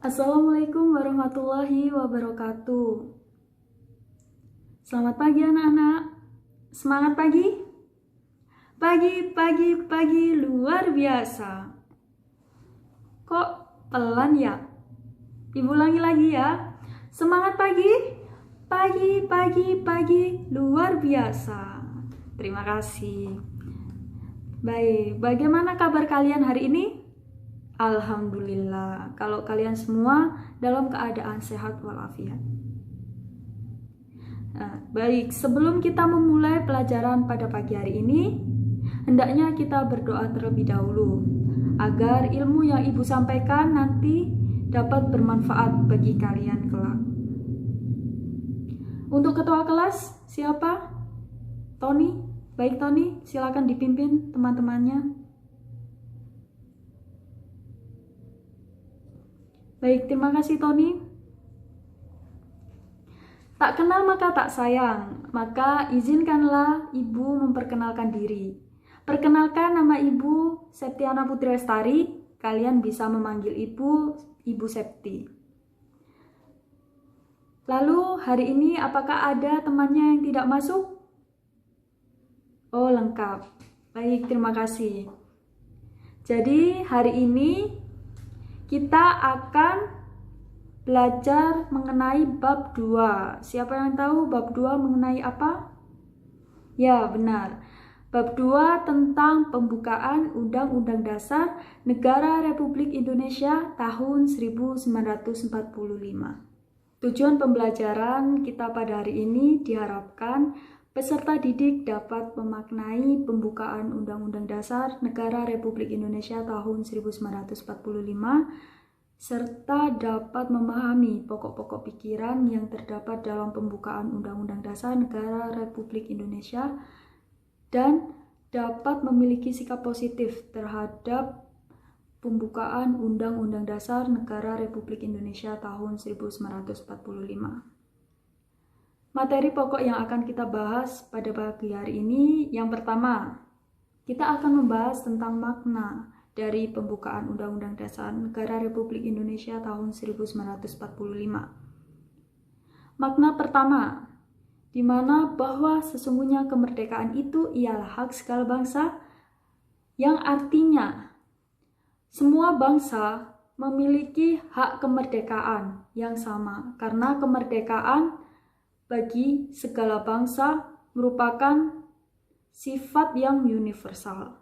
Assalamualaikum warahmatullahi wabarakatuh. Selamat pagi anak-anak. Semangat pagi. Pagi luar biasa. Kok pelan ya? Ibu ulangi lagi ya. Semangat pagi. Pagi luar biasa. Terima kasih. Baik, bagaimana kabar kalian hari ini? Alhamdulillah, kalau kalian semua dalam keadaan sehat walafiat. Nah, baik, sebelum kita memulai pelajaran pada pagi hari ini, hendaknya kita berdoa terlebih dahulu agar ilmu yang Ibu sampaikan nanti dapat bermanfaat bagi kalian kelak. Untuk ketua kelas, siapa? Tony? Baik Tony, silakan dipimpin teman-temannya. Baik, terima kasih Tony. Tak kenal maka tak sayang, maka izinkanlah Ibu memperkenalkan diri. Perkenalkan, nama Ibu Septiana Putri Lestari. Kalian bisa memanggil Ibu Septi. Lalu hari ini apakah ada temannya yang tidak masuk? Oh, lengkap. Baik, terima kasih. Jadi hari ini kita akan belajar mengenai bab 2. Siapa yang tahu bab 2 mengenai apa? Ya, benar. Bab 2 tentang pembukaan Undang-Undang Dasar Negara Republik Indonesia tahun 1945. Tujuan pembelajaran kita pada hari ini diharapkan peserta didik dapat memaknai pembukaan Undang-Undang Dasar Negara Republik Indonesia tahun 1945 serta dapat memahami pokok-pokok pikiran yang terdapat dalam pembukaan Undang-Undang Dasar Negara Republik Indonesia dan dapat memiliki sikap positif terhadap pembukaan Undang-Undang Dasar Negara Republik Indonesia tahun 1945. Materi pokok yang akan kita bahas pada pagi hari ini, yang pertama, kita akan membahas tentang makna dari pembukaan Undang-Undang Dasar Negara Republik Indonesia tahun 1945. Makna pertama, di mana bahwa sesungguhnya kemerdekaan itu ialah hak segala bangsa, yang artinya semua bangsa memiliki hak kemerdekaan yang sama, karena kemerdekaan bagi segala bangsa merupakan sifat yang universal.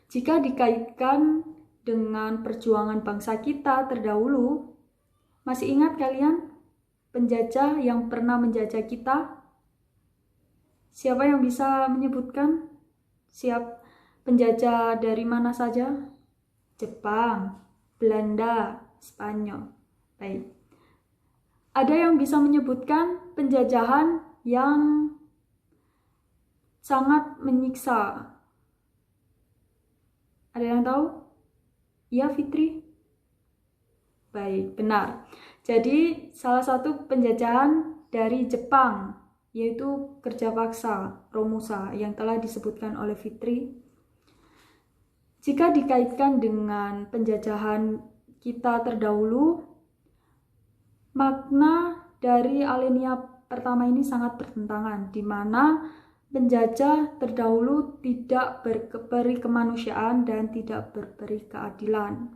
Jika dikaitkan dengan perjuangan bangsa kita terdahulu, masih ingat kalian penjajah yang pernah menjajah kita? Siapa yang bisa menyebutkan? Penjajah dari mana saja? Jepang, Belanda, Spanyol. Baik. Ada yang bisa menyebutkan penjajahan yang sangat menyiksa? Ada yang tahu? Iya, Fitri? Baik, benar. Jadi, salah satu penjajahan dari Jepang, yaitu kerja paksa, Romusa, yang telah disebutkan oleh Fitri. Jika dikaitkan dengan penjajahan kita terdahulu, makna dari alinea pertama ini sangat bertentangan, di mana penjajah terdahulu tidak berperi kemanusiaan dan tidak berperi keadilan.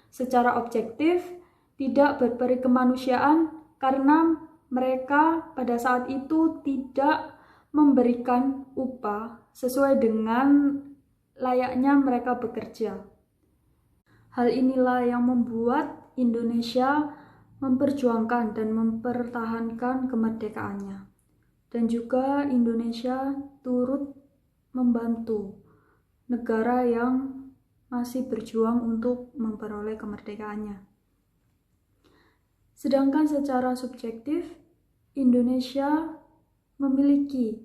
Secara objektif, tidak berperi kemanusiaan karena mereka pada saat itu tidak memberikan upah sesuai dengan layaknya mereka bekerja. Hal inilah yang membuat Indonesia memperjuangkan dan mempertahankan kemerdekaannya. Dan juga Indonesia turut membantu negara yang masih berjuang untuk memperoleh kemerdekaannya. Sedangkan secara subjektif, Indonesia memiliki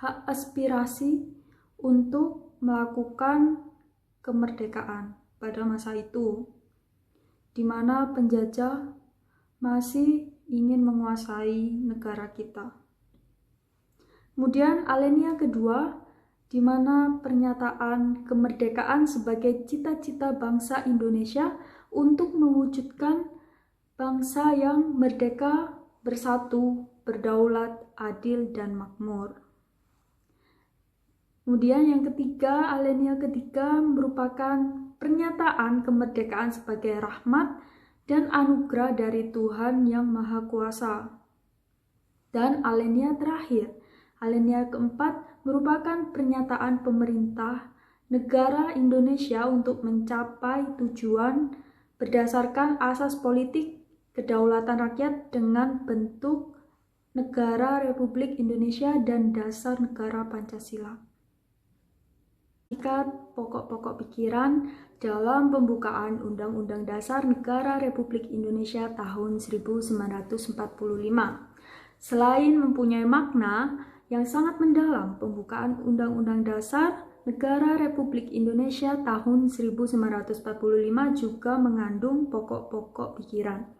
hak aspirasi untuk melakukan kemerdekaan pada masa itu, di mana penjajah masih ingin menguasai negara kita. Kemudian alinea kedua, di mana pernyataan kemerdekaan sebagai cita-cita bangsa Indonesia untuk mewujudkan bangsa yang merdeka, bersatu, berdaulat, adil, dan makmur. Kemudian yang ketiga, alinea ketiga merupakan pernyataan kemerdekaan sebagai rahmat dan anugerah dari Tuhan Yang Maha Kuasa. Dan alinea terakhir, alinea keempat merupakan pernyataan pemerintah negara Indonesia untuk mencapai tujuan berdasarkan asas politik kedaulatan rakyat dengan bentuk Negara Republik Indonesia dan dasar negara Pancasila. Ikat pokok-pokok pikiran dalam pembukaan Undang-Undang Dasar Negara Republik Indonesia tahun 1945. Selain mempunyai makna yang sangat mendalam, pembukaan Undang-Undang Dasar Negara Republik Indonesia tahun 1945 juga mengandung pokok-pokok pikiran.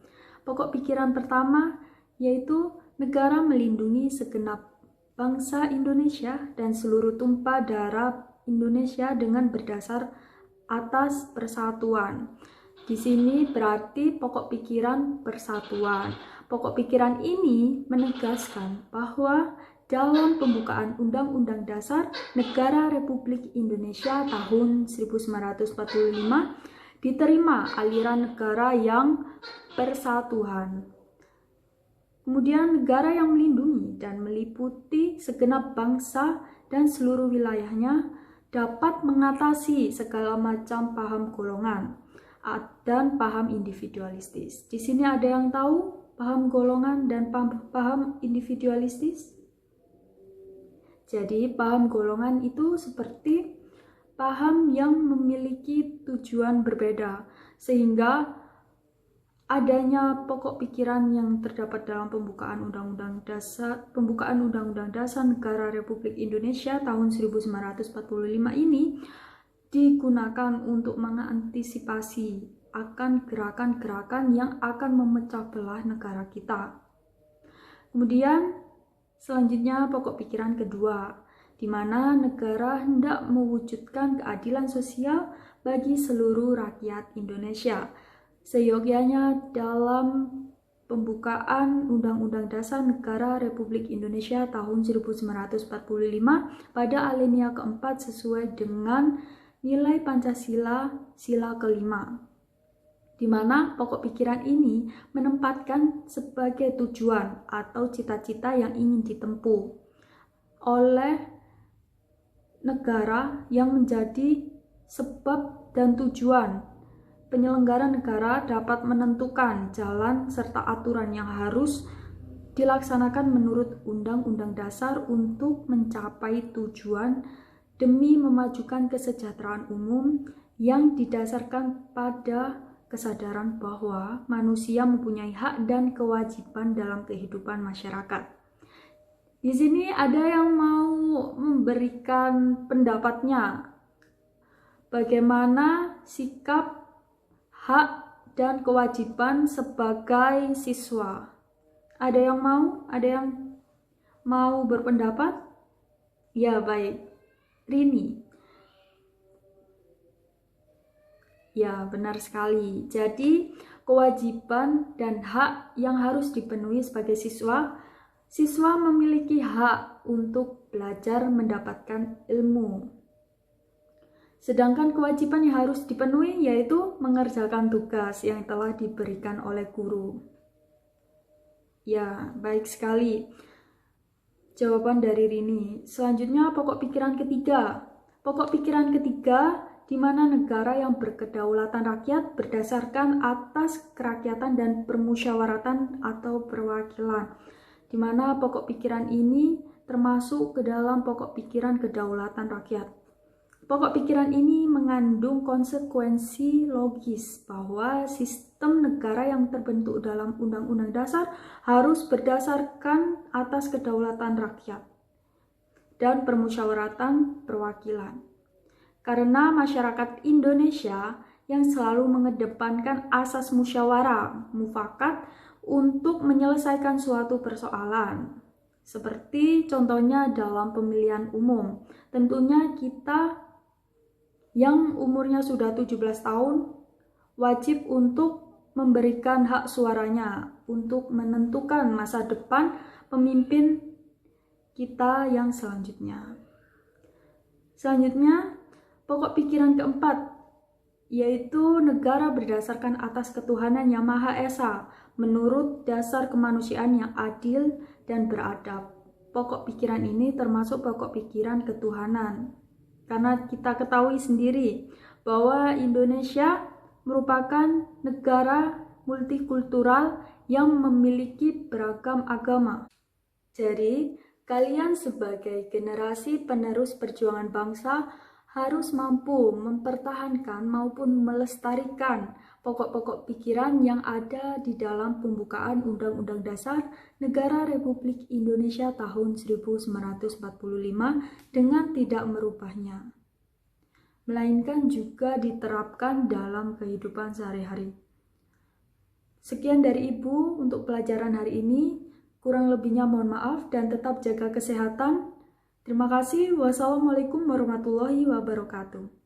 Pokok pikiran pertama yaitu negara melindungi segenap bangsa Indonesia dan seluruh tumpah darah Indonesia dengan berdasar atas persatuan. Di sini berarti pokok pikiran persatuan. Pokok pikiran ini menegaskan bahwa dalam pembukaan Undang-Undang Dasar Negara Republik Indonesia tahun 1945 diterima aliran negara yang persatuan. Kemudian negara yang melindungi dan meliputi segenap bangsa dan seluruh wilayahnya dapat mengatasi segala macam paham golongan dan paham individualistis. Di sini ada yang tahu paham golongan dan paham individualistis? Jadi paham golongan itu seperti paham yang memiliki tujuan berbeda, sehingga adanya pokok pikiran yang terdapat dalam pembukaan Undang-Undang Dasar Negara Republik Indonesia tahun 1945 ini digunakan untuk mengantisipasi akan gerakan-gerakan yang akan memecah belah negara kita. Kemudian selanjutnya pokok pikiran kedua, di mana negara hendak mewujudkan keadilan sosial bagi seluruh rakyat Indonesia. Seyogyanya dalam pembukaan Undang-Undang Dasar Negara Republik Indonesia tahun 1945 pada alinea keempat sesuai dengan nilai Pancasila sila kelima, di mana pokok pikiran ini menempatkan sebagai tujuan atau cita-cita yang ingin ditempuh oleh negara yang menjadi sebab dan tujuan penyelenggara negara dapat menentukan jalan serta aturan yang harus dilaksanakan menurut Undang-Undang Dasar untuk mencapai tujuan demi memajukan kesejahteraan umum yang didasarkan pada kesadaran bahwa manusia mempunyai hak dan kewajiban dalam kehidupan masyarakat. Di sini ada yang mau memberikan pendapatnya bagaimana sikap hak dan kewajiban sebagai siswa. Ada yang mau? Ada yang mau berpendapat? Ya, baik. Rini. Ya, benar sekali. Jadi, kewajiban dan hak yang harus dipenuhi sebagai siswa memiliki hak untuk belajar mendapatkan ilmu. Sedangkan kewajiban yang harus dipenuhi yaitu mengerjakan tugas yang telah diberikan oleh guru. Ya, baik sekali jawaban dari Rini. Selanjutnya pokok pikiran ketiga. Pokok pikiran ketiga di mana negara yang berkedaulatan rakyat berdasarkan atas kerakyatan dan permusyawaratan atau perwakilan. Di mana pokok pikiran ini termasuk ke dalam pokok pikiran kedaulatan rakyat. Pokok pikiran ini mengandung konsekuensi logis bahwa sistem negara yang terbentuk dalam Undang-Undang Dasar harus berdasarkan atas kedaulatan rakyat dan permusyawaratan perwakilan. Karena masyarakat Indonesia yang selalu mengedepankan asas musyawarah, mufakat untuk menyelesaikan suatu persoalan. Seperti contohnya dalam pemilihan umum, tentunya kita yang umurnya sudah 17 tahun wajib untuk memberikan hak suaranya untuk menentukan masa depan pemimpin kita yang selanjutnya. Selanjutnya, pokok pikiran keempat, yaitu negara berdasarkan atas ketuhanan yang Maha Esa menurut dasar kemanusiaan yang adil dan beradab. Pokok pikiran ini termasuk pokok pikiran ketuhanan. Karena kita ketahui sendiri bahwa Indonesia merupakan negara multikultural yang memiliki beragam agama. Jadi, kalian sebagai generasi penerus perjuangan bangsa harus mampu mempertahankan maupun melestarikan pokok-pokok pikiran yang ada di dalam pembukaan Undang-Undang Dasar Negara Republik Indonesia tahun 1945 dengan tidak merubahnya, melainkan juga diterapkan dalam kehidupan sehari-hari. Sekian dari Ibu untuk pelajaran hari ini. Kurang lebihnya mohon maaf dan tetap jaga kesehatan. Terima kasih. Wassalamualaikum warahmatullahi wabarakatuh.